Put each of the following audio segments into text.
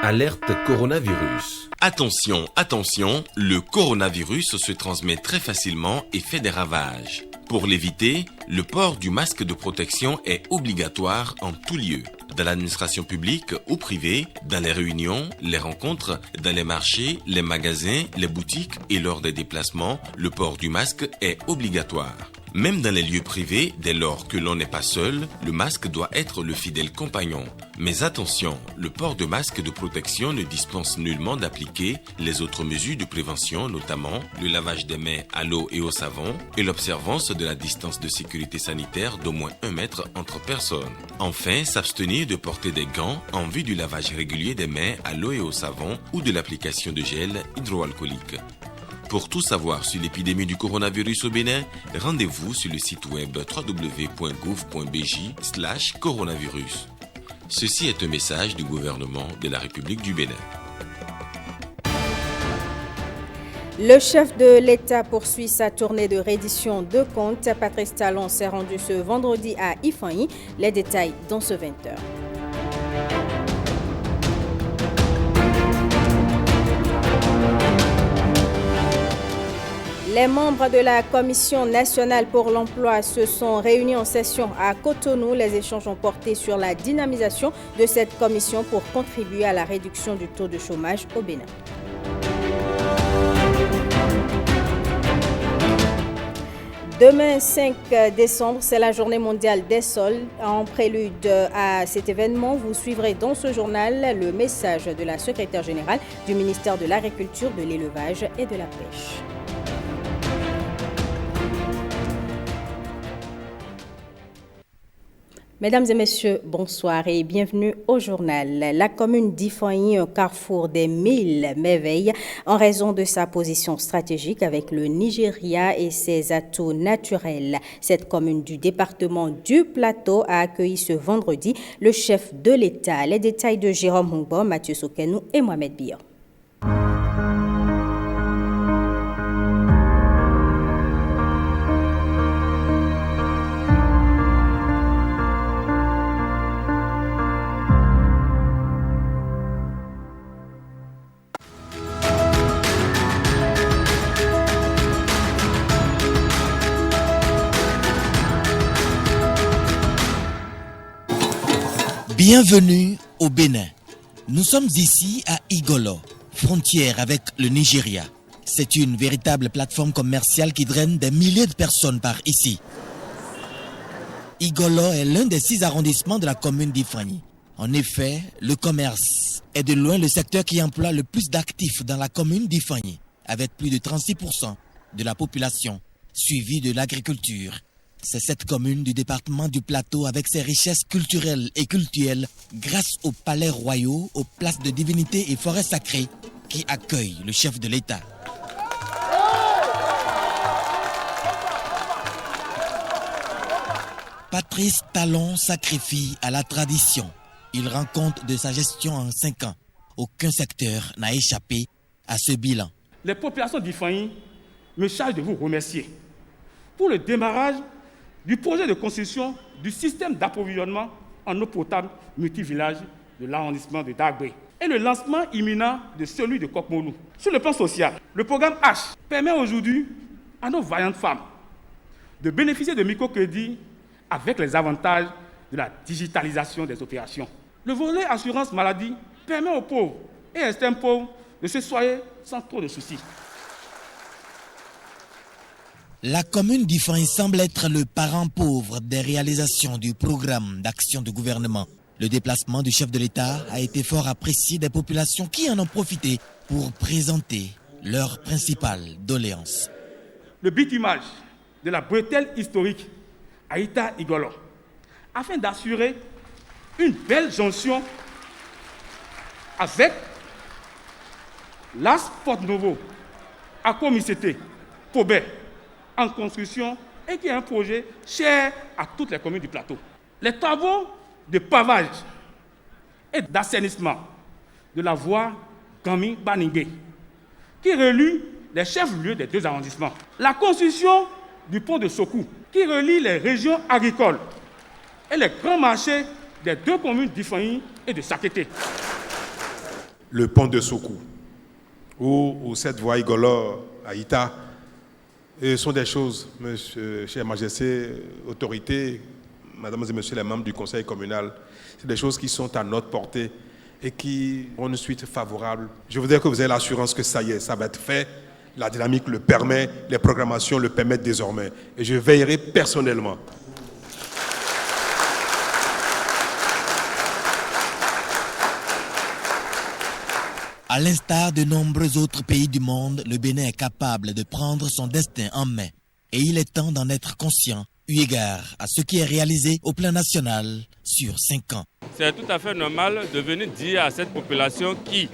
Alerte coronavirus. Attention, attention, le coronavirus se transmet très facilement et fait des ravages. Pour l'éviter, le port du masque de protection est obligatoire en tout lieu. Dans l'administration publique ou privée, dans les réunions, les rencontres, dans les marchés, les magasins, les boutiques et lors des déplacements, le port du masque est obligatoire. Même dans les lieux privés, dès lors que l'on n'est pas seul, le masque doit être le fidèle compagnon. Mais attention, le port de masque de protection ne dispense nullement d'appliquer les autres mesures de prévention, notamment le lavage des mains à l'eau et au savon et l'observance de la distance de sécurité sanitaire d'au moins 1 mètre entre personnes. Enfin, s'abstenir de porter des gants en vue du lavage régulier des mains à l'eau et au savon ou de l'application de gel hydroalcoolique. Pour tout savoir sur l'épidémie du coronavirus au Bénin, rendez-vous sur le site web www.gouv.bj/coronavirus. Ceci est un message du gouvernement de la République du Bénin. Le chef de l'État poursuit sa tournée de reddition de comptes. Patrice Talon s'est rendu ce vendredi à Ifanyi. Les détails dans ce 20h. Les membres de la Commission nationale pour l'emploi se sont réunis en session à Cotonou. Les échanges ont porté sur la dynamisation de cette commission pour contribuer à la réduction du taux de chômage au Bénin. Demain, 5 décembre, c'est la journée mondiale des sols. En prélude à cet événement, vous suivrez dans ce journal le message de la secrétaire générale du ministère de l'Agriculture, de l'Élevage et de la Pêche. Mesdames et messieurs, bonsoir et bienvenue au journal. La commune d'Ifanyi, un carrefour des 1000, m'éveille en raison de sa position stratégique avec le Nigeria et ses atouts naturels. Cette commune du département du Plateau a accueilli ce vendredi le chef de l'État. Les détails de Jérôme Hongbo, Mathieu Sokenou et Mohamed Biya. Bienvenue au Bénin. Nous sommes ici à Igolo, frontière avec le Nigeria. C'est une véritable plateforme commerciale qui draine des milliers de personnes par ici. Igolo est l'un des 6 arrondissements de la commune d'Ifanyi. En effet, le commerce est de loin le secteur qui emploie le plus d'actifs dans la commune d'Ifanyi, avec plus de 36% de la population, suivi de l'agriculture. C'est cette commune du département du Plateau avec ses richesses culturelles et cultuelles grâce aux palais royaux, aux places de divinité et forêts sacrées qui accueille le chef de l'État. Patrice Talon sacrifie à la tradition. Il rend compte de sa gestion en 5 ans. Aucun secteur n'a échappé à ce bilan. Les populations d'Ifanyi me chargent de vous remercier pour le démarrage du projet de construction du système d'approvisionnement en eau potable multivillage de l'arrondissement de Dagbé et le lancement imminent de celui de Kokmolou. Sur le plan social, le programme H permet aujourd'hui à nos vaillantes femmes de bénéficier de microcrédits avec les avantages de la digitalisation des opérations. Le volet assurance maladie permet aux pauvres et extrêmes pauvres de se soigner sans trop de soucis. La commune d'Ifanyi semble être le parent pauvre des réalisations du programme d'action du gouvernement. Le déplacement du chef de l'État a été fort apprécié des populations qui en ont profité pour présenter leurs principales doléances. Le bitumage de la bretelle historique Aïta Igolo, afin d'assurer une belle jonction avec l'As Porte Novo, Akomisete, Pobé, en construction et qui est un projet cher à toutes les communes du plateau. Les travaux de pavage et d'assainissement de la voie Gami-Baningé qui relie les chefs-lieux des 2 arrondissements. La construction du pont de Sokou qui relie les régions agricoles et les grands marchés des 2 communes d'Ifanyi et de Sakété. le pont de Sokou ou cette voie Igolo à Ita. Ce sont des choses, monsieur, chère Majesté, autorité, mesdames et messieurs les membres du conseil communal, c'est des choses qui sont à notre portée et qui ont une suite favorable. Je voudrais que vous ayez l'assurance que ça y est, ça va être fait. La dynamique le permet, les programmations le permettent désormais. Et je veillerai personnellement. À l'instar de nombreux autres pays du monde, le Bénin est capable de prendre son destin en main. Et il est temps d'en être conscient, eu égard à ce qui est réalisé au plan national sur 5 ans. C'est tout à fait normal de venir dire à cette population qui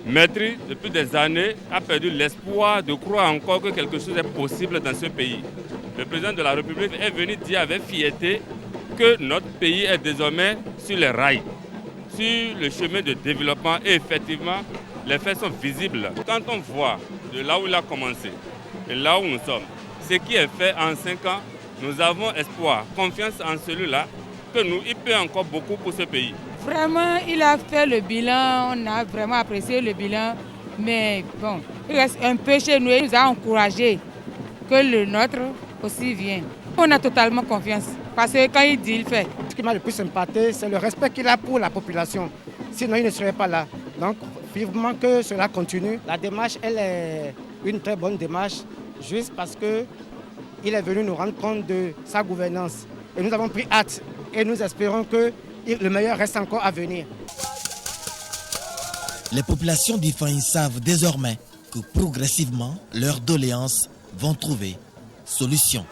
maîtrise depuis des années, a perdu l'espoir de croire encore que quelque chose est possible dans ce pays. Le président de la République est venu dire avec fierté que notre pays est désormais sur les rails, sur le chemin de développement et effectivement, les faits sont visibles. Quand on voit de là où il a commencé et là où nous sommes, ce qui est fait en 5 ans, nous avons espoir, confiance en celui-là, que il peut encore beaucoup pour ce pays. Vraiment, il a fait le bilan, on a vraiment apprécié le bilan, mais bon, il reste un peu chez nous, il nous a encouragé que le nôtre aussi vienne. On a totalement confiance, parce que quand il dit, il fait. Ce qui m'a le plus sympathique, c'est le respect qu'il a pour la population, sinon il ne serait pas là. Donc, vivement que cela continue. La démarche, elle est une très bonne démarche, juste parce qu'il est venu nous rendre compte de sa gouvernance. Et nous avons pris hâte et nous espérons que le meilleur reste encore à venir. Les populations d'Ifani savent désormais que progressivement, leurs doléances vont trouver solution.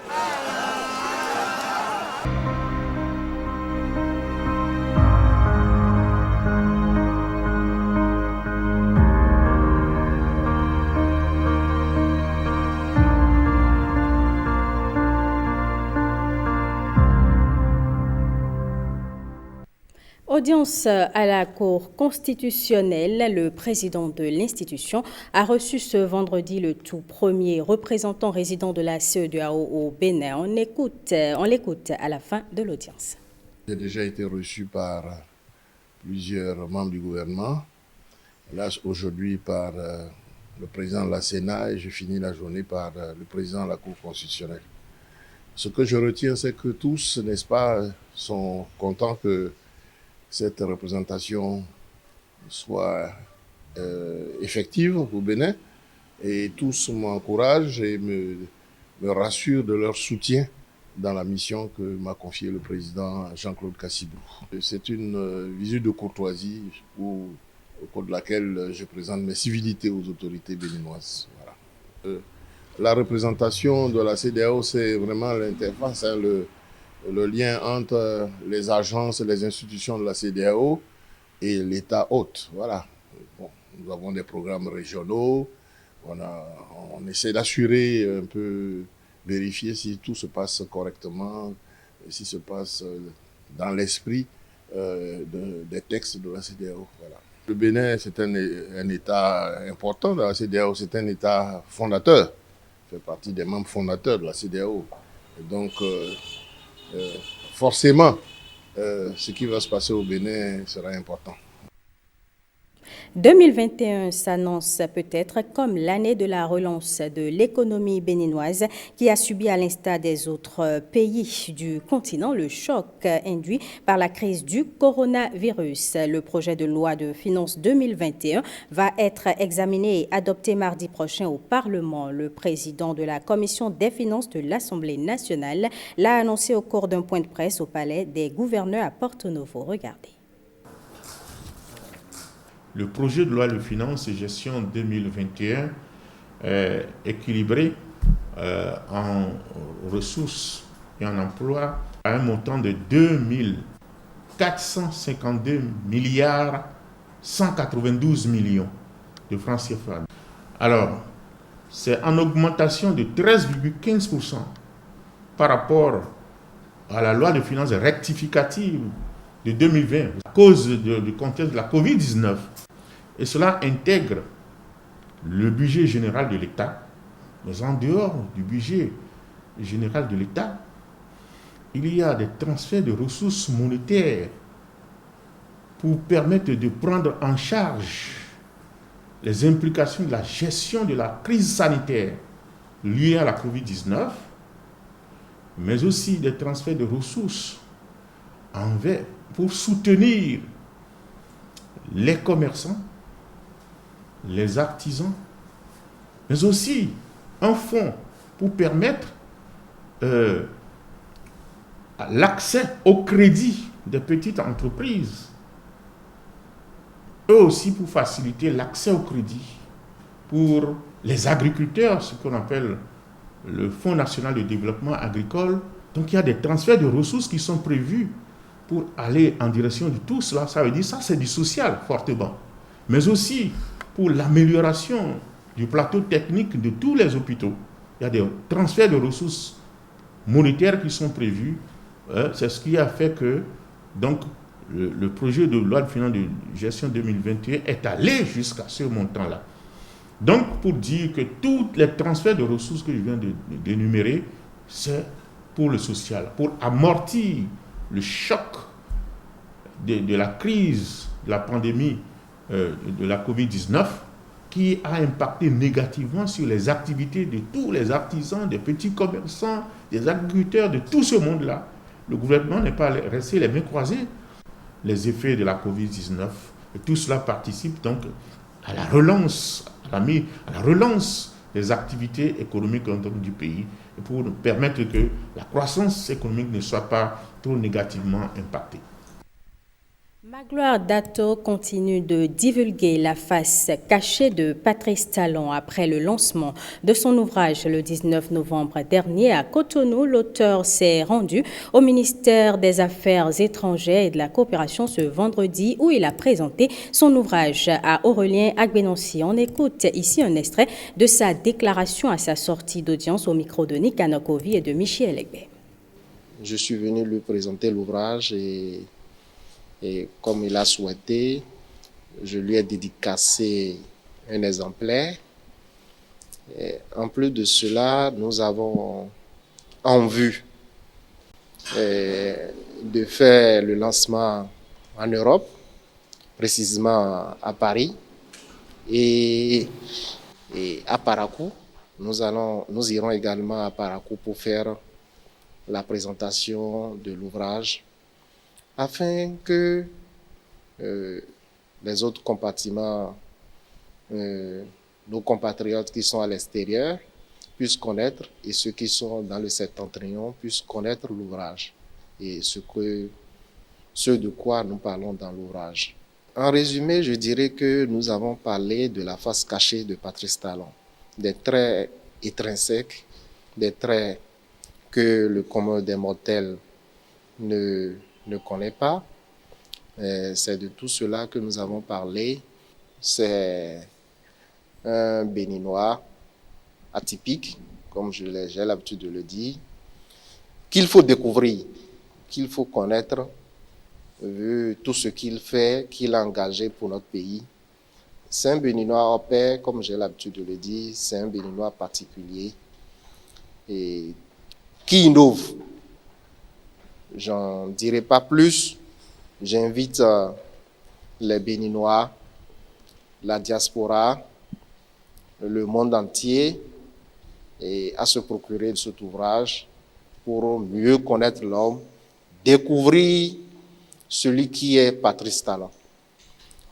Audience à la Cour constitutionnelle, le président de l'institution a reçu ce vendredi le tout premier représentant résident de la CEDEAO au Bénin. On l'écoute à la fin de l'audience. J'ai déjà été reçu par plusieurs membres du gouvernement, là aujourd'hui par le président de la Sénat et je finis la journée par le président de la Cour constitutionnelle. Ce que je retiens, c'est que tous, n'est-ce pas, sont contents que cette représentation soit effective au Bénin et tous m'encouragent et me rassurent de leur soutien dans la mission que m'a confiée le président Jean-Claude Cassibrou. C'est une visite de courtoisie au cours de laquelle je présente mes civilités aux autorités béninoises. Voilà. La représentation de la CEDEAO, c'est vraiment l'interface, hein, le lien entre les agences et les institutions de la CEDEAO et l'État hôte. Voilà. Bon, nous avons des programmes régionaux, on essaie d'assurer un peu, vérifier si tout se passe correctement, si se passe dans l'esprit des textes de la CEDEAO. Voilà. Le Bénin, c'est un État important de la CEDEAO, c'est un État fondateur, fait partie des membres fondateurs de la CEDEAO. Et donc, forcément, ce qui va se passer au Bénin sera important. 2021 s'annonce peut-être comme l'année de la relance de l'économie béninoise qui a subi à l'instar des autres pays du continent le choc induit par la crise du coronavirus. Le projet de loi de finances 2021 va être examiné et adopté mardi prochain au Parlement. Le président de la Commission des finances de l'Assemblée nationale l'a annoncé au cours d'un point de presse au Palais des gouverneurs à Porto Novo. Regardez. Le projet de loi de finances et gestion 2021 est équilibré en ressources et en emploi à un montant de 2 452 milliards 192 millions de francs CFA. Alors, c'est en augmentation de 13,15% par rapport à la loi de finances rectificative de 2020 à cause du contexte de la Covid-19. Et cela intègre le budget général de l'État. Mais en dehors du budget général de l'État, il y a des transferts de ressources monétaires pour permettre de prendre en charge les implications de la gestion de la crise sanitaire liée à la COVID-19, mais aussi des transferts de ressources pour soutenir les commerçants, les artisans, mais aussi un fonds pour permettre l'accès au crédit des petites entreprises. Eux aussi pour faciliter l'accès au crédit pour les agriculteurs, ce qu'on appelle le Fonds national de développement agricole. Donc il y a des transferts de ressources qui sont prévus pour aller en direction de tout cela. Ça veut dire ça, c'est du social fortement. Mais aussi pour l'amélioration du plateau technique de tous les hôpitaux. Il y a des transferts de ressources monétaires qui sont prévus. C'est ce qui a fait que donc, le projet de loi de finances de gestion 2021 est allé jusqu'à ce montant-là. Donc, pour dire que tous les transferts de ressources que je viens d'énumérer, c'est pour le social, pour amortir le choc de la crise, de la pandémie de la COVID-19, qui a impacté négativement sur les activités de tous les artisans, des petits commerçants, des agriculteurs, de tout ce monde-là. Le gouvernement n'est pas resté les mains croisées. Les effets de la COVID-19, et tout cela participe donc à la relance, à la relance des activités économiques du pays, et pour permettre que la croissance économique ne soit pas trop négativement impactée. Magloire Dato continue de divulguer la face cachée de Patrice Talon. Après le lancement de son ouvrage le 19 novembre dernier à Cotonou, l'auteur s'est rendu au ministère des Affaires étrangères et de la coopération ce vendredi où il a présenté son ouvrage à Aurélien Agbenonsi. On écoute ici un extrait de sa déclaration à sa sortie d'audience au micro de Nick Anokovi et de Michel Egbe. Je suis venu lui présenter l'ouvrage et comme il a souhaité, je lui ai dédicacé un exemplaire. Et en plus de cela, nous avons en vue de faire le lancement en Europe, précisément à Paris et à Parakou. Nous irons également à Parakou pour faire la présentation de l'ouvrage, afin que les autres compartiments, nos compatriotes qui sont à l'extérieur, puissent connaître, et ceux qui sont dans le septentrion puissent connaître l'ouvrage et ce de quoi nous parlons dans l'ouvrage. En résumé, je dirais que nous avons parlé de la face cachée de Patrice Talon, des traits intrinsèques, des traits que le commun des mortels ne connaît pas. C'est de tout cela que nous avons parlé. C'est un Béninois atypique, comme j'ai l'habitude de le dire, qu'il faut découvrir, qu'il faut connaître, vu tout ce qu'il fait, qu'il a engagé pour notre pays. C'est un Béninois au pair, comme j'ai l'habitude de le dire, c'est un Béninois particulier et qui innove. J'en dirai pas plus. J'invite les Béninois, la diaspora, le monde entier à se procurer de cet ouvrage pour mieux connaître l'homme, découvrir celui qui est Patrice Talon.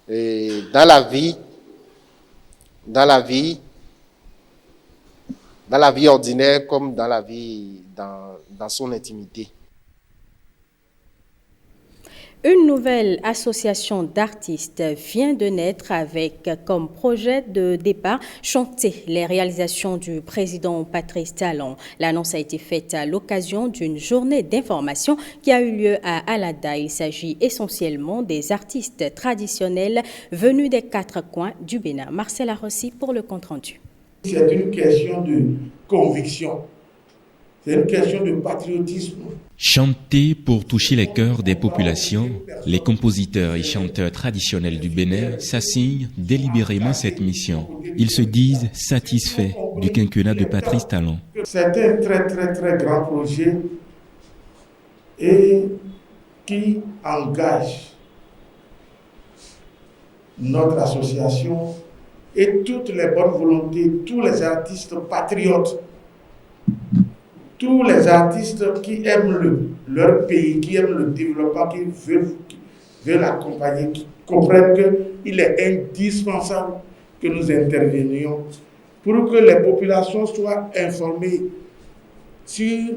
Et dans la vie ordinaire comme dans la vie, dans son intimité. Une nouvelle association d'artistes vient de naître avec comme projet de départ chanter les réalisations du président Patrice Talon. L'annonce a été faite à l'occasion d'une journée d'information qui a eu lieu à Alada. Il s'agit essentiellement des artistes traditionnels venus des 4 coins du Bénin. Marcel Arossi pour le compte-rendu. C'est une question de conviction. C'est une question de patriotisme. Chanter pour toucher les cœurs des populations, les compositeurs et chanteurs traditionnels du Bénin s'assignent délibérément cette mission. Ils se disent satisfaits du quinquennat de Patrice Talon. C'est un très très très grand projet et qui engage notre association et toutes les bonnes volontés, tous les artistes patriotes, tous les artistes qui aiment leur pays, qui aiment le développement, qui veulent accompagner, qui comprennent qu'il est indispensable que nous intervenions pour que les populations soient informées sur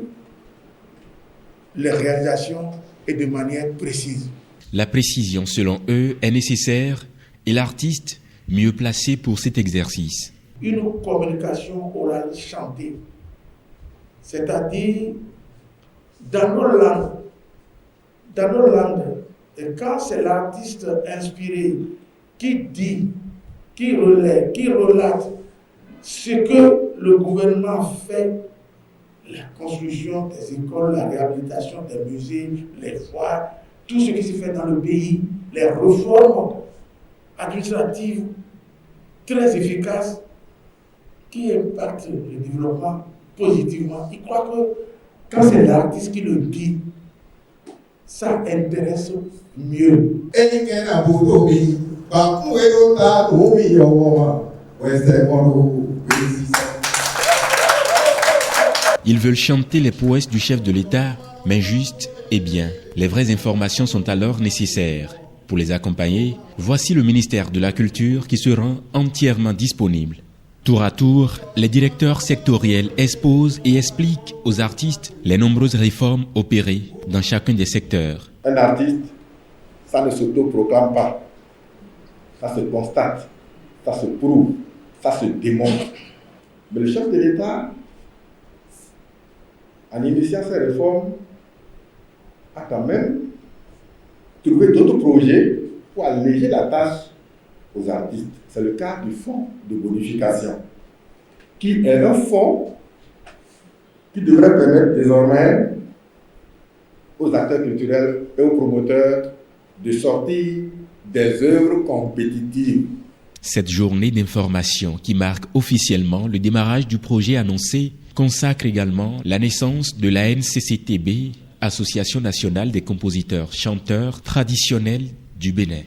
les réalisations et de manière précise. La précision, selon eux, est nécessaire et l'artiste mieux placé pour cet exercice. Une communication orale chantée, c'est-à-dire dans nos langues, et quand c'est l'artiste inspiré qui dit, qui relaie, qui relate ce que le gouvernement fait, la construction des écoles, la réhabilitation des musées, les voies, tout ce qui se fait dans le pays, les réformes administratives très efficaces qui impactent le développement positivement. Je crois que quand c'est l'artiste qui le dit, ça intéresse mieux. Ils veulent chanter les prouesses du chef de l'État, mais juste et bien. Les vraies informations sont alors nécessaires. Pour les accompagner, voici le ministère de la Culture qui se rend entièrement disponible. Tour à tour, les directeurs sectoriels exposent et expliquent aux artistes les nombreuses réformes opérées dans chacun des secteurs. Un artiste, ça ne s'autoproclame pas. Ça se constate, ça se prouve, ça se démontre. Mais le chef de l'État, en initiant ces réformes, a quand même trouvé d'autres projets pour alléger la tâche aux artistes. C'est le cas du fonds de bonification, qui est un fonds qui devrait permettre désormais aux acteurs culturels et aux promoteurs de sortir des œuvres compétitives. Cette journée d'information qui marque officiellement le démarrage du projet annoncé consacre également la naissance de la NCCTB, Association nationale des compositeurs chanteurs traditionnels du Bénin.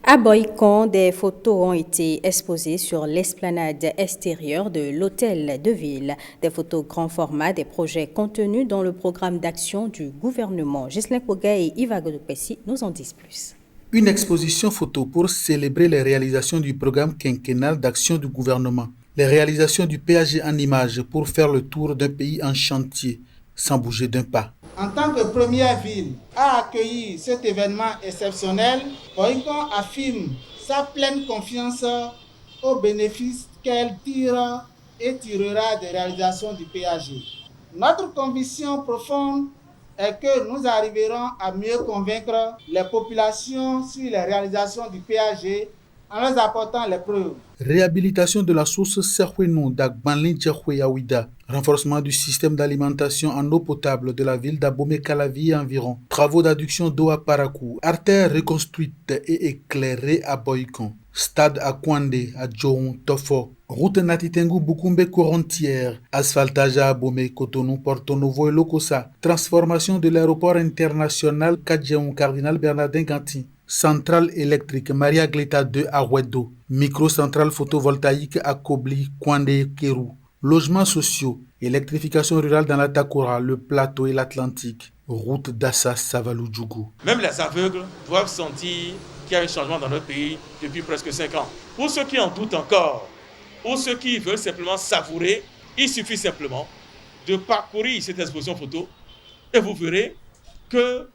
À Boycon, des photos ont été exposées sur l'esplanade extérieure de l'hôtel de ville. Des photos grand format, des projets contenus dans le programme d'action du gouvernement. Ghislain Koga et Yves Agodopessi nous en disent plus. Une exposition photo pour célébrer les réalisations du programme quinquennal d'action du gouvernement. Les réalisations du PAG en images pour faire le tour d'un pays en chantier, sans bouger d'un pas. En tant que première ville à accueillir cet événement exceptionnel, Boycon affirme sa pleine confiance aux bénéfices qu'elle tire et tirera des réalisations du PAG. Notre conviction profonde est que nous arriverons à mieux convaincre les populations sur les réalisations du PAG en leur apportant les preuves. Réhabilitation de la source Serhueno d'Agbanlin Djahoué-Aouida. Renforcement du système d'alimentation en eau potable de la ville d'Abomey-Calavi et environ. Travaux d'adduction d'eau à Parakou. Artère reconstruite et éclairée à Boycon. Stade à Kwandé, à Djohon, Tofo. Route Natitengu Bukumbe Corontière. Asphaltage à Abomey, Cotonou, Porto Novo et Lokosa. Transformation de l'aéroport international Kadjeon Cardinal Bernardin Ganti. Centrale électrique Maria Gleta 2 à Ouedo. Microcentrale photovoltaïque à Kobli, Kwandé, Kérou. Logements sociaux, électrification rurale dans la Takora, le plateau et l'Atlantique. Route d'Assas, Savalou-Djougou. Même les aveugles doivent sentir qu'il y a un changement dans notre pays depuis presque 5 ans. Pour ceux qui en doutent encore, ou ceux qui veulent simplement savourer, il suffit simplement de parcourir cette exposition photo et vous verrez que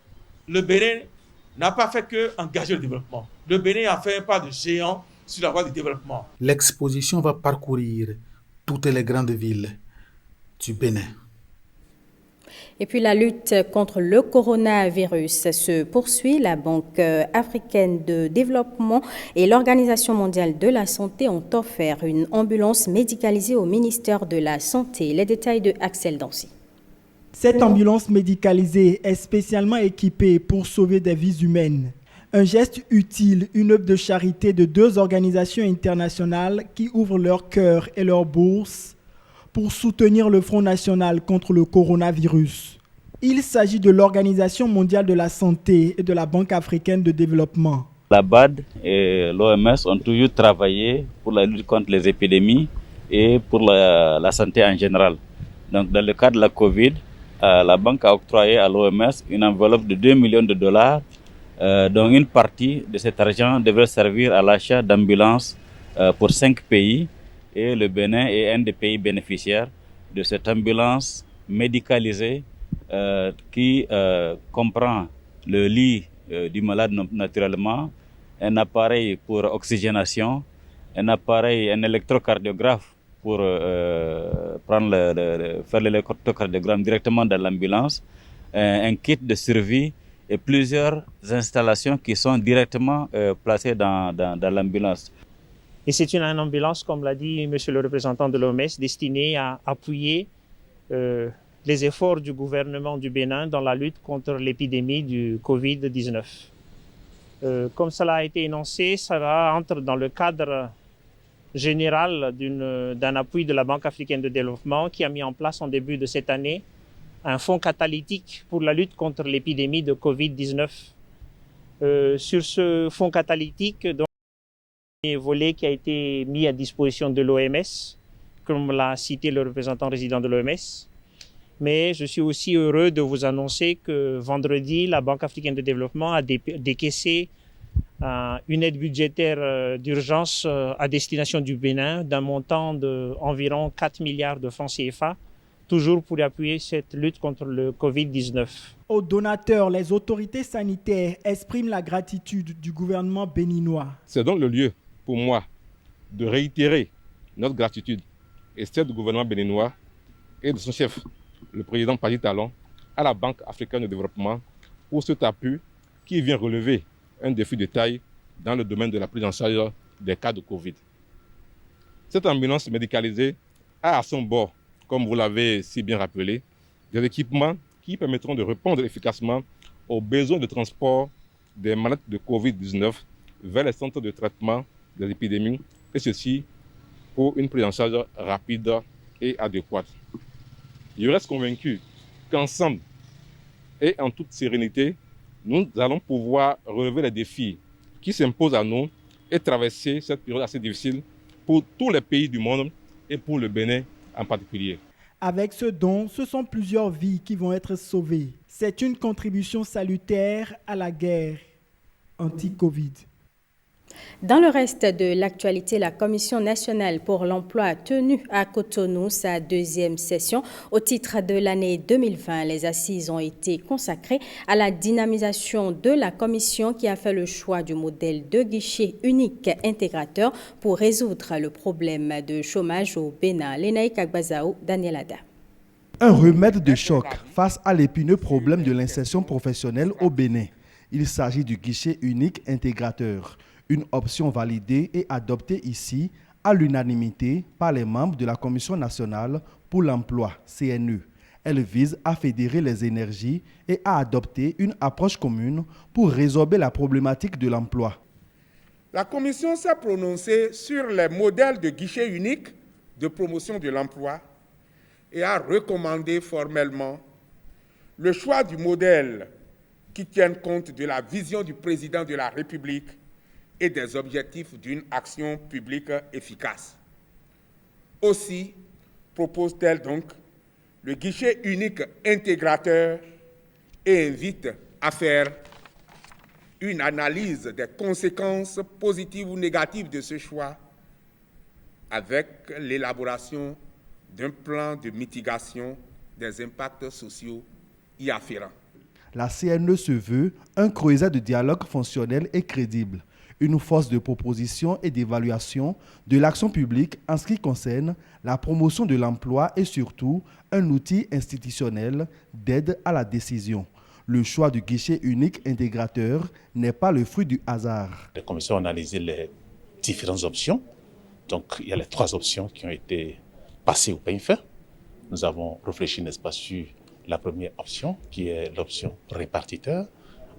le Bénin n'a pas fait qu'engager le développement. Le Bénin a fait un pas de géant sur la voie du développement. L'exposition va parcourir toutes les grandes villes du Bénin. Et puis la lutte contre le coronavirus se poursuit. La Banque africaine de développement et l'Organisation mondiale de la santé ont offert une ambulance médicalisée au ministère de la Santé. Les détails de Axel Dancy. Cette ambulance médicalisée est spécialement équipée pour sauver des vies humaines. Un geste utile, une œuvre de charité de 2 organisations internationales qui ouvrent leur cœur et leur bourse pour soutenir le Front national contre le coronavirus. Il s'agit de l'Organisation mondiale de la santé et de la Banque africaine de développement. La BAD et l'OMS ont toujours travaillé pour la lutte contre les épidémies et pour la santé en général. Donc, dans le cadre de la Covid, la banque a octroyé à l'OMS une enveloppe de 2 millions de dollars, dont une partie de cet argent devrait servir à l'achat d'ambulances pour 5 pays. Et le Bénin est un des pays bénéficiaires de cette ambulance médicalisée qui comprend le lit du malade naturellement, un appareil pour oxygénation, un électrocardiographe pour faire l'électrocardiogramme directement dans l'ambulance, un kit de survie et plusieurs installations qui sont directement placées dans l'ambulance. Et c'est une ambulance, comme l'a dit monsieur le représentant de l'OMS, destinée à appuyer les efforts du gouvernement du Bénin dans la lutte contre l'épidémie du Covid-19. Comme cela a été énoncé, ça entre dans le cadre général d'un appui de la Banque africaine de développement qui a mis en place en début de cette année un fonds catalytique pour la lutte contre l'épidémie de Covid-19. Sur ce fonds catalytique, donc, un volet qui a été mis à disposition de l'OMS, comme l'a cité le représentant résident de l'OMS. Mais je suis aussi heureux de vous annoncer que vendredi, la Banque africaine de développement a décaissé une aide budgétaire d'urgence à destination du Bénin d'un montant d'environ 4 milliards de francs CFA, toujours pour appuyer cette lutte contre le Covid-19. Aux donateurs, les autorités sanitaires expriment la gratitude du gouvernement béninois. C'est donc le lieu pour moi de réitérer notre gratitude et celle du gouvernement béninois et de son chef, le président Paddy Talon, à la Banque africaine de développement pour cet appui qui vient relever un défi de taille dans le domaine de la prise en charge des cas de Covid. Cette ambulance médicalisée a à son bord, comme vous l'avez si bien rappelé, des équipements qui permettront de répondre efficacement aux besoins de transport des malades de Covid-19 vers les centres de traitement des épidémies, et ceci pour une prise en charge rapide et adéquate. Je reste convaincu qu'ensemble et en toute sérénité, nous allons pouvoir relever les défis qui s'imposent à nous et traverser cette période assez difficile pour tous les pays du monde et pour le Bénin en particulier. Avec ce don, ce sont plusieurs vies qui vont être sauvées. C'est une contribution salutaire à la guerre anti-Covid. Dans le reste de l'actualité, la Commission nationale pour l'emploi a tenu à Cotonou sa deuxième session. Au titre de l'année 2020, les assises ont été consacrées à la dynamisation de la Commission qui a fait le choix du modèle de guichet unique intégrateur pour résoudre le problème de chômage au Bénin. Lénaïk Agbazaou, Daniel Ada. Un remède de choc face à l'épineux problème de l'insertion professionnelle au Bénin. Il s'agit du guichet unique intégrateur. Une option validée et adoptée ici à l'unanimité par les membres de la Commission nationale pour l'emploi, CNE. Elle vise à fédérer les énergies et à adopter une approche commune pour résorber la problématique de l'emploi. La Commission s'est prononcée sur les modèles de guichet unique de promotion de l'emploi et a recommandé formellement le choix du modèle qui tienne compte de la vision du président de la République et des objectifs d'une action publique efficace. Aussi propose-t-elle donc le guichet unique intégrateur et invite à faire une analyse des conséquences positives ou négatives de ce choix avec l'élaboration d'un plan de mitigation des impacts sociaux y afférents. La CNE se veut un creuset de dialogue fonctionnel et crédible, une force de proposition et d'évaluation de l'action publique en ce qui concerne la promotion de l'emploi et surtout un outil institutionnel d'aide à la décision. Le choix du guichet unique intégrateur n'est pas le fruit du hasard. La commission a analysé les différentes options. Donc, il y a les 3 options qui ont été passées au peigne fin. Nous avons réfléchi, n'est-ce pas, sur la première option, qui est l'option répartiteur,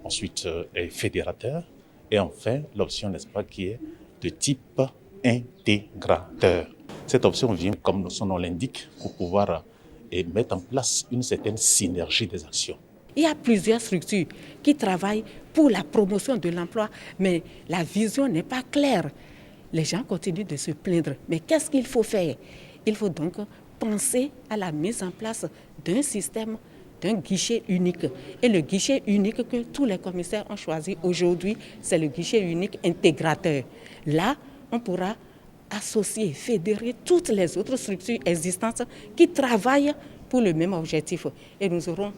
ensuite fédérateur, et enfin l'option, n'est-ce pas, qui est de type intégrateur. Cette option vient, comme son nom l'indique, pour pouvoir et mettre en place une certaine synergie des actions. Il y a plusieurs structures qui travaillent pour la promotion de l'emploi, mais la vision n'est pas claire. Les gens continuent de se plaindre. Mais qu'est-ce qu'il faut faire? Il faut donc penser à la mise en place d'un système, d'un guichet unique. Et le guichet unique que tous les commissaires ont choisi aujourd'hui, c'est le guichet unique intégrateur. Là, on pourra associer, fédérer toutes les autres structures existantes qui travaillent pour le même objectif. Et nous aurons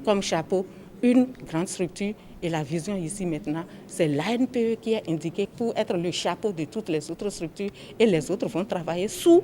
comme chapeau une grande structure. Et la vision ici maintenant, c'est l'ANPE qui est indiquée pour être le chapeau de toutes les autres structures. Et les autres vont travailler sous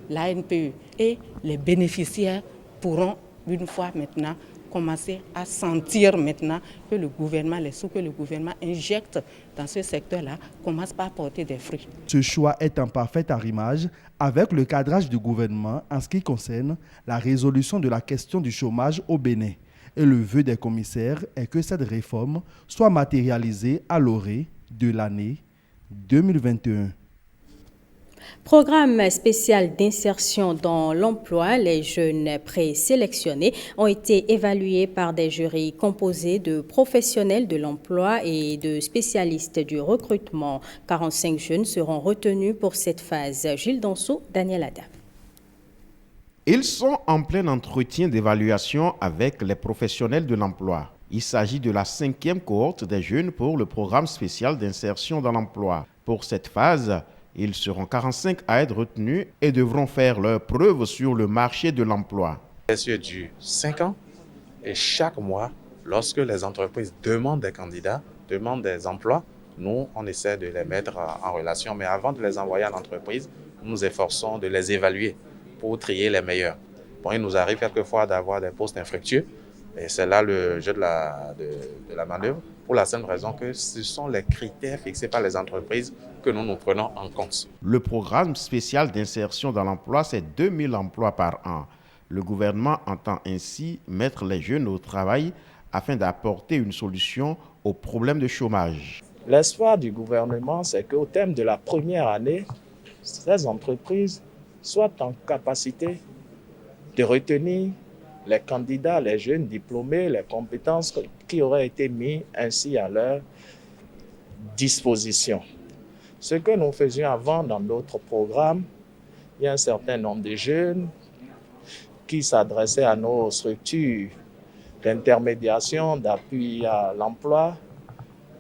l'ANPE. Et les bénéficiaires pourront, une fois maintenant, commencer à sentir maintenant que le gouvernement, les sous que le gouvernement injecte dans ce secteur-là, commencent par porter des fruits. Ce choix est en parfait arrimage avec le cadrage du gouvernement en ce qui concerne la résolution de la question du chômage au Bénin. Et le vœu des commissaires est que cette réforme soit matérialisée à l'orée de l'année 2021. Programme spécial d'insertion dans l'emploi, les jeunes présélectionnés ont été évalués par des jurys composés de professionnels de l'emploi et de spécialistes du recrutement. 45 jeunes seront retenus pour cette phase. Gilles Danso, Daniel Ada. Ils sont en plein entretien d'évaluation avec les professionnels de l'emploi. Il s'agit de la 5e cohorte des jeunes pour le programme spécial d'insertion dans l'emploi. Pour cette phase, ils seront 45 à être retenus et devront faire leurs preuves sur le marché de l'emploi. C'est du 5 ans et chaque mois, lorsque les entreprises demandent des candidats, demandent des emplois, nous, on essaie de les mettre en relation. Mais avant de les envoyer à l'entreprise, nous nous efforçons de les évaluer pour trier les meilleurs. Bon, il nous arrive quelquefois d'avoir des postes infructueux et c'est là le jeu de la manœuvre pour la simple raison que ce sont les critères fixés par les entreprises que nous prenons en compte. Le programme spécial d'insertion dans l'emploi, c'est 2000 emplois par an. Le gouvernement entend ainsi mettre les jeunes au travail afin d'apporter une solution aux problèmes de chômage. L'espoir du gouvernement, c'est qu'au terme de la première année, ces entreprises soient en capacité de retenir les candidats, les jeunes diplômés, les compétences qui auraient été mises ainsi à leur disposition. Ce que nous faisions avant dans d'autres programmes, il y a un certain nombre de jeunes qui s'adressaient à nos structures d'intermédiation, d'appui à l'emploi,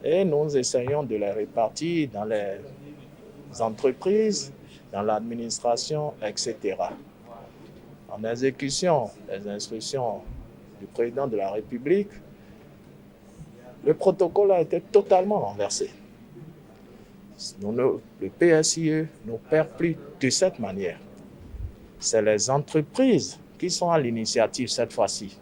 et nous essayons de les répartir dans les entreprises, dans l'administration, etc. En exécution des instructions du président de la République, le protocole a été totalement renversé. Le PSIE n'opère plus de cette manière. C'est les entreprises qui sont à l'initiative cette fois-ci.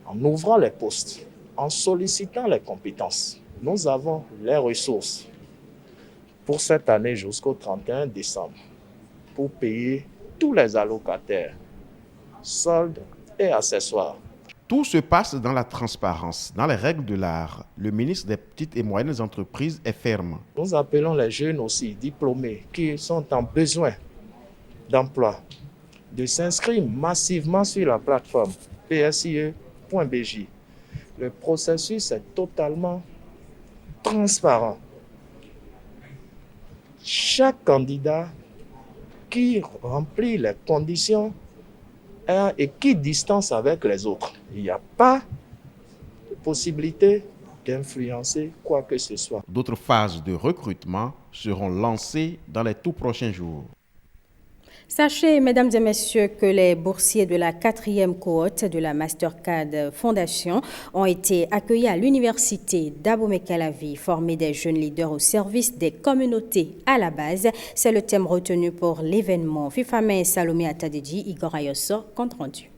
En ouvrant les postes, en sollicitant les compétences, nous avons les ressources pour cette année jusqu'au 31 décembre pour payer tous les allocataires, soldes et accessoires. Tout se passe dans la transparence, dans les règles de l'art. Le ministre des Petites et Moyennes Entreprises est ferme. Nous appelons les jeunes aussi diplômés qui sont en besoin d'emploi de s'inscrire massivement sur la plateforme psie.bj. Le processus est totalement transparent. Chaque candidat qui remplit les conditions et qui distance avec les autres. Il n'y a pas de possibilité d'influencer quoi que ce soit. D'autres phases de recrutement seront lancées dans les tout prochains jours. Sachez, mesdames et messieurs, que les boursiers de la 4e cohorte de la Mastercard Fondation ont été accueillis à l'université d'Abomey-Calavi, former des jeunes leaders au service des communautés à la base. C'est le thème retenu pour l'événement. Fifame Salomé Atadedi, Igor Ayosso, compte rendu.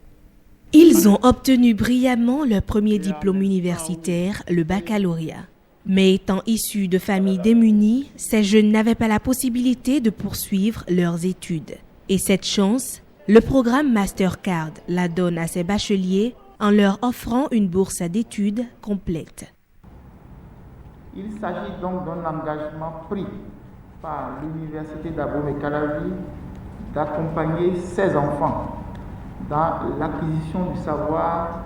Ils ont obtenu brillamment leur premier diplôme universitaire, le baccalauréat. Mais étant issus de familles démunies, ces jeunes n'avaient pas la possibilité de poursuivre leurs études. Et cette chance, le programme Mastercard la donne à ses bacheliers en leur offrant une bourse d'études complète. Il s'agit donc d'un engagement pris par l'université d'Abomey-Calavi d'accompagner ces enfants dans l'acquisition du savoir,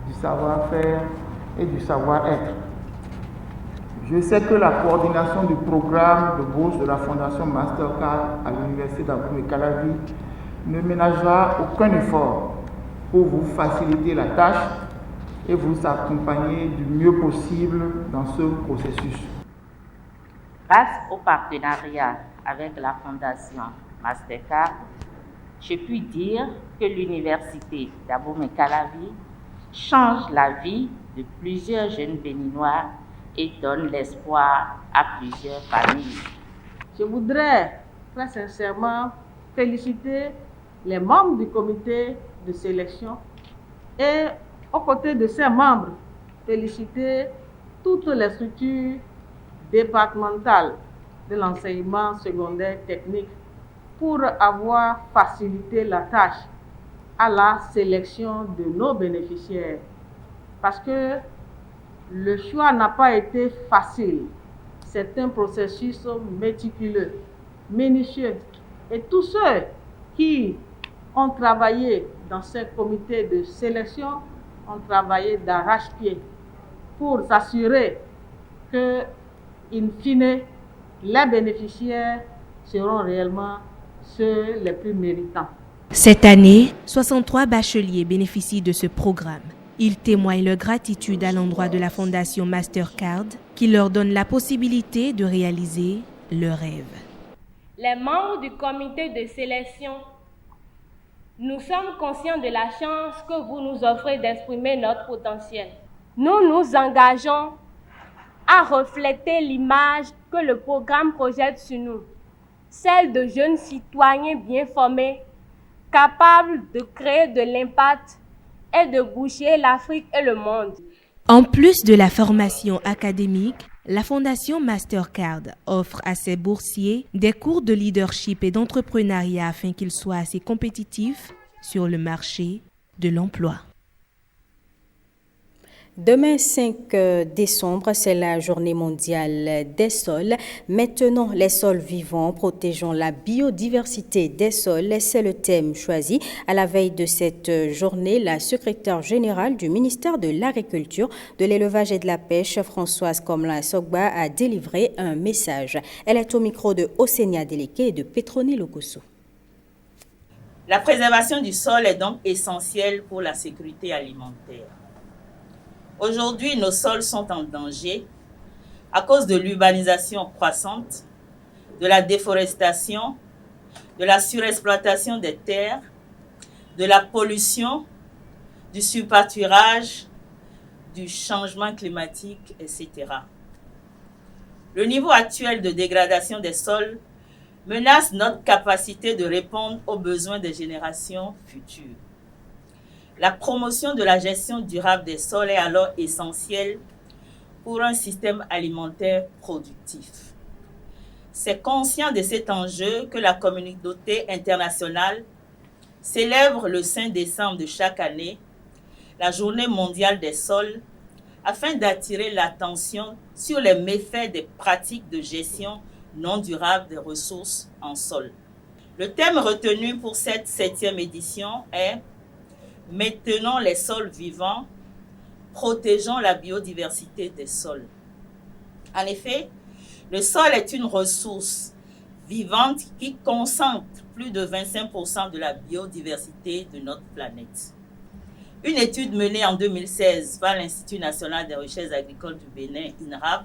du savoir-faire et du savoir-être. Je sais que la coordination du programme de bourse de la Fondation Mastercard à l'Université d'Abomey-Calavi ne ménagera aucun effort pour vous faciliter la tâche et vous accompagner du mieux possible dans ce processus. Grâce au partenariat avec la Fondation Mastercard, je puis dire que l'Université d'Abomey-Calavi change la vie de plusieurs jeunes Béninois et donne l'espoir à plusieurs familles. Je voudrais très sincèrement féliciter les membres du comité de sélection et aux côtés de ces membres, féliciter toutes les structures départementales de l'enseignement secondaire technique pour avoir facilité la tâche à la sélection de nos bénéficiaires. Parce que le choix n'a pas été facile. C'est un processus méticuleux, minutieux. Et tous ceux qui ont travaillé dans ce comité de sélection ont travaillé d'arrache-pied pour s'assurer que, in fine, les bénéficiaires seront réellement ceux les plus méritants. Cette année, 63 bacheliers bénéficient de ce programme. Ils témoignent leur gratitude à l'endroit de la Fondation Mastercard qui leur donne la possibilité de réaliser leurs rêves. Les membres du comité de sélection, nous sommes conscients de la chance que vous nous offrez d'exprimer notre potentiel. Nous nous engageons à refléter l'image que le programme projette sur nous, celle de jeunes citoyens bien formés, capables de créer de l'impact et de bouger l'Afrique et le monde. En plus de la formation académique, la Fondation Mastercard offre à ses boursiers des cours de leadership et d'entrepreneuriat afin qu'ils soient assez compétitifs sur le marché de l'emploi. Demain 5 décembre, c'est la journée mondiale des sols. Maintenons les sols vivants, protégeons la biodiversité des sols. C'est le thème choisi. À la veille de cette journée, la secrétaire générale du ministère de l'Agriculture, de l'Élevage et de la Pêche, Françoise Komla-Sogba, a délivré un message. Elle est au micro de Osenia Deleke et de Petroni Lokoso. La préservation du sol est donc essentielle pour la sécurité alimentaire. Aujourd'hui, nos sols sont en danger à cause de l'urbanisation croissante, de la déforestation, de la surexploitation des terres, de la pollution, du surpâturage, du changement climatique, etc. Le niveau actuel de dégradation des sols menace notre capacité de répondre aux besoins des générations futures. La promotion de la gestion durable des sols est alors essentielle pour un système alimentaire productif. C'est conscient de cet enjeu que la communauté internationale célèbre le 5 décembre de chaque année la Journée mondiale des sols afin d'attirer l'attention sur les méfaits des pratiques de gestion non durable des ressources en sol. Le thème retenu pour cette 7e édition est « Maintenons les sols vivants, protégeons la biodiversité des sols ». En effet, le sol est une ressource vivante qui concentre plus de 25% de la biodiversité de notre planète. Une étude menée en 2016 par l'Institut national des recherches agricoles du Bénin, INRAB,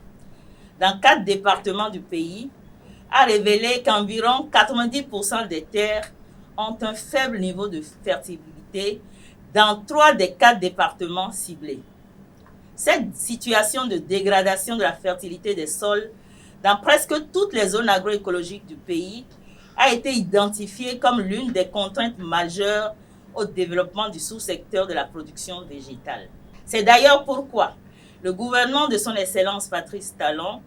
dans 4 départements du pays, a révélé qu'environ 90% des terres ont un faible niveau de fertilité dans 3 des 4 départements ciblés. Cette situation de dégradation de la fertilité des sols dans presque toutes les zones agroécologiques du pays a été identifiée comme l'une des contraintes majeures au développement du sous-secteur de la production végétale. C'est d'ailleurs pourquoi le gouvernement de son Excellence Patrice Talon,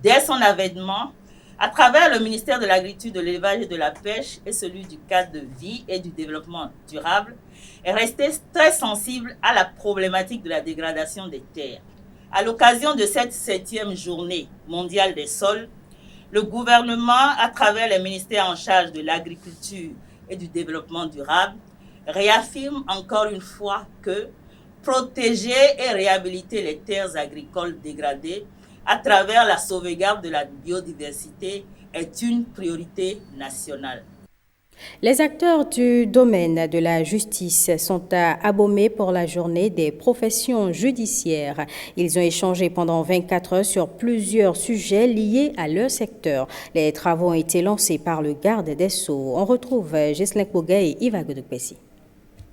dès son avènement, à travers le ministère de l'Agriculture, de l'Élevage et de la Pêche et celui du cadre de vie et du développement durable, est resté très sensible à la problématique de la dégradation des terres. À l'occasion de cette 7e journée mondiale des sols, le gouvernement, à travers les ministères en charge de l'agriculture et du développement durable, réaffirme encore une fois que protéger et réhabiliter les terres agricoles dégradées à travers la sauvegarde de la biodiversité est une priorité nationale. Les acteurs du domaine de la justice sont à Abomey pour la journée des professions judiciaires. Ils ont échangé pendant 24 heures sur plusieurs sujets liés à leur secteur. Les travaux ont été lancés par le garde des Sceaux. On retrouve Ghislain Koga et Yves Agodokpessi.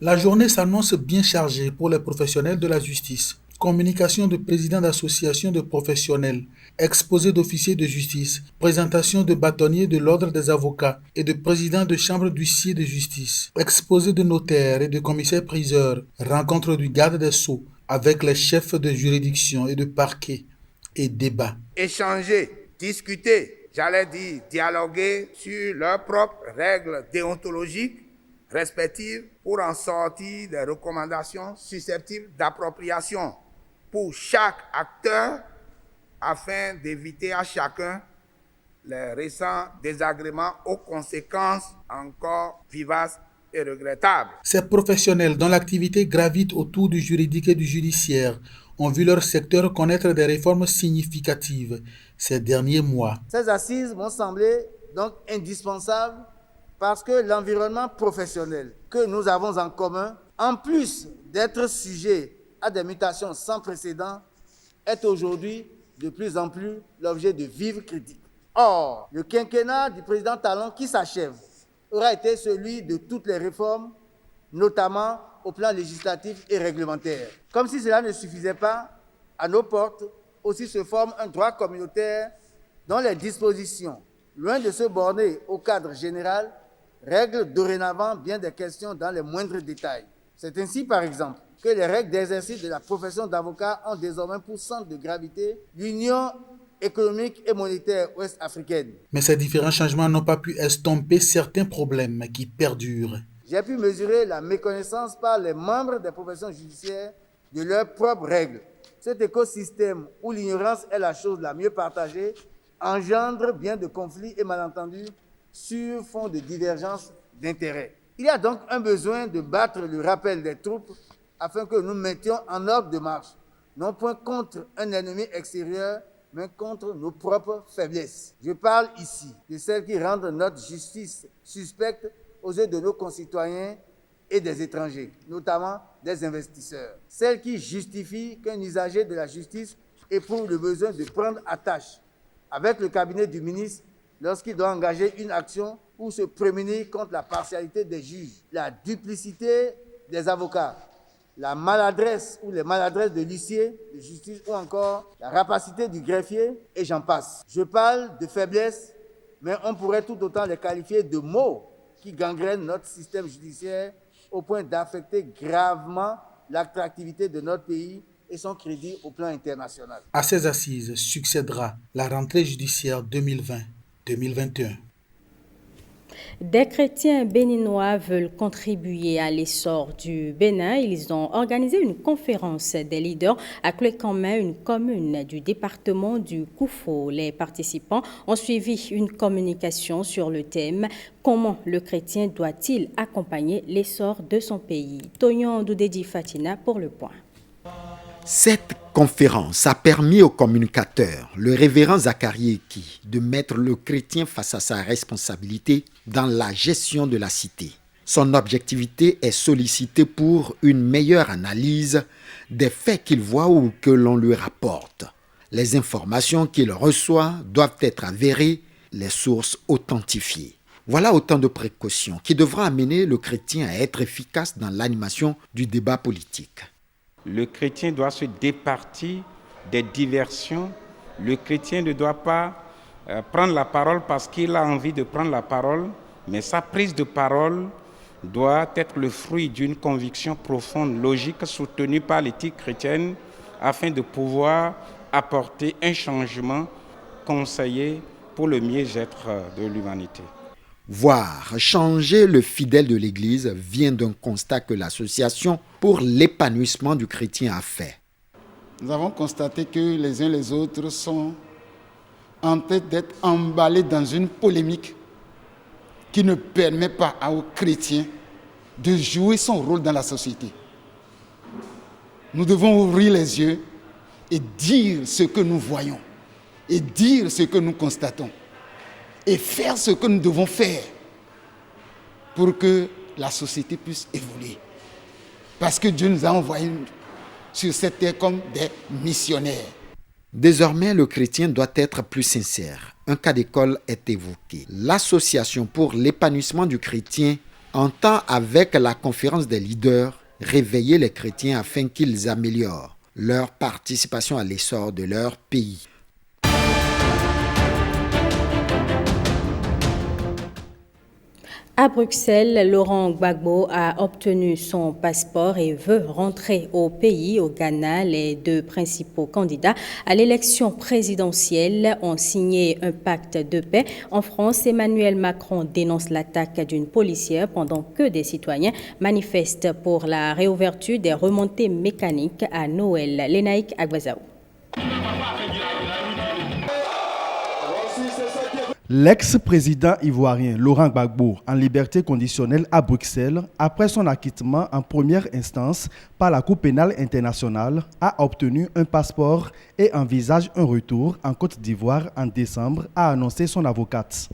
La journée s'annonce bien chargée pour les professionnels de la justice. Communication de présidents d'associations de professionnels, exposé d'officiers de justice, présentation de bâtonniers de l'ordre des avocats et de présidents de chambres d'huissiers de justice, exposé de notaires et de commissaires-priseurs, rencontre du garde des Sceaux avec les chefs de juridiction et de parquet et débat. Échanger, discuter, dialoguer sur leurs propres règles déontologiques respectives pour en sortir des recommandations susceptibles d'appropriation pour chaque acteur afin d'éviter à chacun les récents désagréments aux conséquences encore vivaces et regrettables. Ces professionnels dont l'activité gravite autour du juridique et du judiciaire ont vu leur secteur connaître des réformes significatives ces derniers mois. Ces assises m'ont semblé donc indispensables parce que l'environnement professionnel que nous avons en commun, en plus d'être sujet à des mutations sans précédent, est aujourd'hui de plus en plus l'objet de vives critiques. Or, le quinquennat du président Talon qui s'achève aura été celui de toutes les réformes, notamment au plan législatif et réglementaire. Comme si cela ne suffisait pas, à nos portes aussi se forme un droit communautaire dont les dispositions, loin de se borner au cadre général, règlent dorénavant bien des questions dans les moindres détails. C'est ainsi, par exemple, que les règles d'exercice de la profession d'avocat ont désormais pour centre de gravité l'Union économique et monétaire ouest-africaine. Mais ces différents changements n'ont pas pu estomper certains problèmes qui perdurent. J'ai pu mesurer la méconnaissance par les membres des professions judiciaires de leurs propres règles. Cet écosystème où l'ignorance est la chose la mieux partagée engendre bien de conflits et malentendus sur fond de divergences d'intérêts. Il y a donc un besoin de battre le rappel des troupes afin que nous mettions en ordre de marche, non point contre un ennemi extérieur, mais contre nos propres faiblesses. Je parle ici de celles qui rendent notre justice suspecte aux yeux de nos concitoyens et des étrangers, notamment des investisseurs. Celles qui justifient qu'un usager de la justice éprouve le besoin de prendre attache avec le cabinet du ministre lorsqu'il doit engager une action ou se prémunir contre la partialité des juges, la duplicité des avocats, la maladresse ou les maladresses de l'huissier de justice ou encore la rapacité du greffier et j'en passe. Je parle de faiblesse, mais on pourrait tout autant les qualifier de maux qui gangrènent notre système judiciaire au point d'affecter gravement l'attractivité de notre pays et son crédit au plan international. À ces assises succédera la rentrée judiciaire 2020-2021. Des chrétiens béninois veulent contribuer à l'essor du Bénin. Ils ont organisé une conférence des leaders à Clécamin, une commune du département du Koufo. Les participants ont suivi une communication sur le thème « Comment le chrétien doit-il accompagner l'essor de son pays ?» Tonyon Doudedi Fatina pour le point. Cette conférence a permis au communicateur, le révérend Zacharie Eki, de mettre le chrétien face à sa responsabilité dans la gestion de la cité. Son objectivité est sollicitée pour une meilleure analyse des faits qu'il voit ou que l'on lui rapporte. Les informations qu'il reçoit doivent être avérées, les sources authentifiées. Voilà autant de précautions qui devront amener le chrétien à être efficace dans l'animation du débat politique. Le chrétien doit se départir des diversions. Le chrétien ne doit pas prendre la parole parce qu'il a envie de prendre la parole, mais sa prise de parole doit être le fruit d'une conviction profonde, logique, soutenue par l'éthique chrétienne, afin de pouvoir apporter un changement conseillé pour le mieux-être de l'humanité. Voir changer le fidèle de l'Église vient d'un constat que l'Association pour l'épanouissement du chrétien a fait. Nous avons constaté que les uns les autres sont en train d'être emballés dans une polémique qui ne permet pas aux chrétiens de jouer son rôle dans la société. Nous devons ouvrir les yeux et dire ce que nous voyons, et dire ce que nous constatons, et faire ce que nous devons faire pour que la société puisse évoluer. Parce que Dieu nous a envoyés sur cette terre comme des missionnaires. Désormais, le chrétien doit être plus sincère. Un cas d'école est évoqué. L'Association pour l'épanouissement du chrétien entend, avec la conférence des leaders, réveiller les chrétiens afin qu'ils améliorent leur participation à l'essor de leur pays. À Bruxelles, Laurent Gbagbo a obtenu son passeport et veut rentrer au pays. Au Ghana, les deux principaux candidats à l'élection présidentielle ont signé un pacte de paix. En France, Emmanuel Macron dénonce l'attaque d'une policière pendant que des citoyens manifestent pour la réouverture des remontées mécaniques à Noël. Lénaïk Agbazaou. L'ex-président ivoirien Laurent Gbagbo, en liberté conditionnelle à Bruxelles, après son acquittement en première instance par la Cour pénale internationale, a obtenu un passeport et envisage un retour en Côte d'Ivoire en décembre, a annoncé son avocate.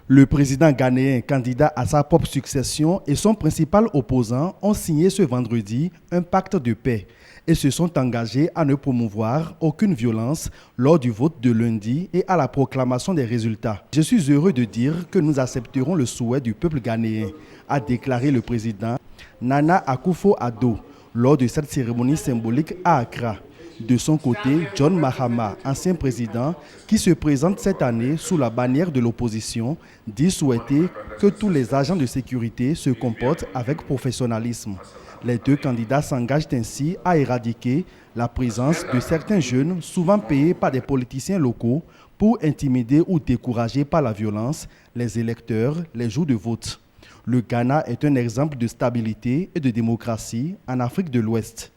Le président ghanéen, candidat à sa propre succession, et son principal opposant ont signé ce vendredi un pacte de paix et se sont engagés à ne promouvoir aucune violence lors du vote de lundi et à la proclamation des résultats. Je suis heureux de dire que nous accepterons le souhait du peuple ghanéen, a déclaré le président Nana Akufo-Addo lors de cette cérémonie symbolique à Accra. De son côté, John Mahama, ancien président, qui se présente cette année sous la bannière de l'opposition, dit souhaiter que tous les agents de sécurité se comportent avec professionnalisme. Les deux candidats s'engagent ainsi à éradiquer la présence de certains jeunes, souvent payés par des politiciens locaux, pour intimider ou décourager par la violence les électeurs les jours de vote. Le Ghana est un exemple de stabilité et de démocratie en Afrique de l'Ouest.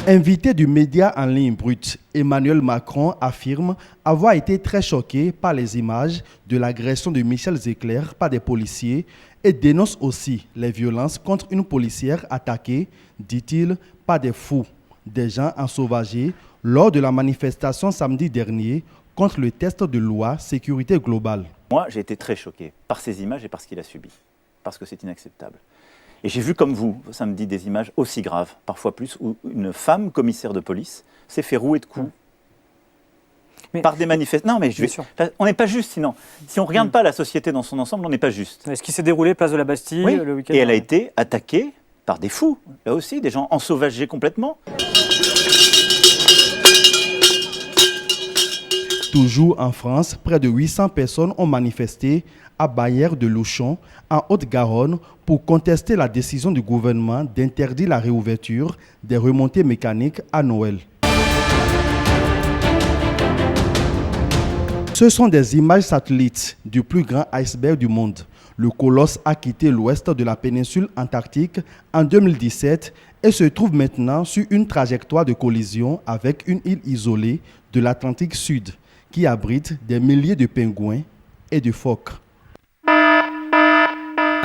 Invité du média en ligne Brut, Emmanuel Macron affirme avoir été très choqué par les images de l'agression de Michel Zecler par des policiers et dénonce aussi les violences contre une policière attaquée, dit-il, par des fous, des gens ensauvagés, lors de la manifestation samedi dernier contre le test de loi sécurité globale. Moi, j'ai été très choqué par ces images et par ce qu'il a subi, parce que c'est inacceptable. Et j'ai vu comme vous, samedi, des images aussi graves, parfois plus, où une femme commissaire de police s'est fait rouer de coups par des manifestants. Non, mais on n'est pas juste, sinon. Si on ne regarde pas la société dans son ensemble, on n'est pas juste. Est-ce qui s'est déroulé place de la Bastille le week-end? Et elle a été attaquée par des fous, là aussi, des gens ensauvagés complètement. Toujours en France, près de 800 personnes ont manifesté à Bagnères-de-Luchon, en Haute-Garonne, pour contester la décision du gouvernement d'interdire la réouverture des remontées mécaniques à Noël. Ce sont des images satellites du plus grand iceberg du monde. Le colosse a quitté l'ouest de la péninsule antarctique en 2017 et se trouve maintenant sur une trajectoire de collision avec une île isolée de l'Atlantique Sud qui abrite des milliers de pingouins et de phoques.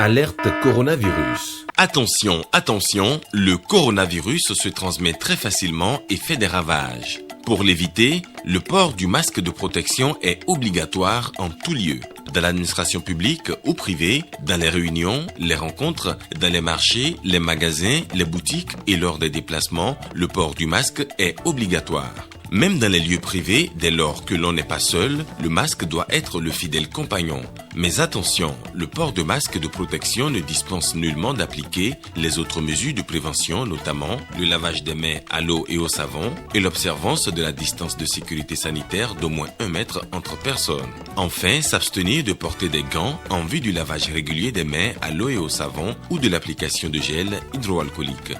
Alerte coronavirus. Attention, attention, le coronavirus se transmet très facilement et fait des ravages. Pour l'éviter, le port du masque de protection est obligatoire en tout lieu. Dans l'administration publique ou privée, dans les réunions, les rencontres, dans les marchés, les magasins, les boutiques et lors des déplacements, le port du masque est obligatoire. Même dans les lieux privés, dès lors que l'on n'est pas seul, le masque doit être le fidèle compagnon. Mais attention, le port de masque de protection ne dispense nullement d'appliquer les autres mesures de prévention, notamment le lavage des mains à l'eau et au savon et l'observance de la distance de sécurité sanitaire d'au moins 1 mètre entre personnes. Enfin, s'abstenir de porter des gants en vue du lavage régulier des mains à l'eau et au savon ou de l'application de gel hydroalcoolique.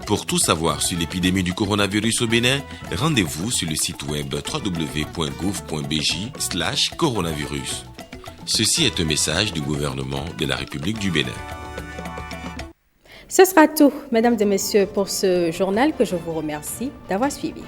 Pour tout savoir sur l'épidémie du coronavirus au Bénin, rendez-vous sur le site web www.gouv.bj/coronavirus. Ceci est un message du gouvernement de la République du Bénin. Ce sera tout, mesdames et messieurs, pour ce journal que je vous remercie d'avoir suivi.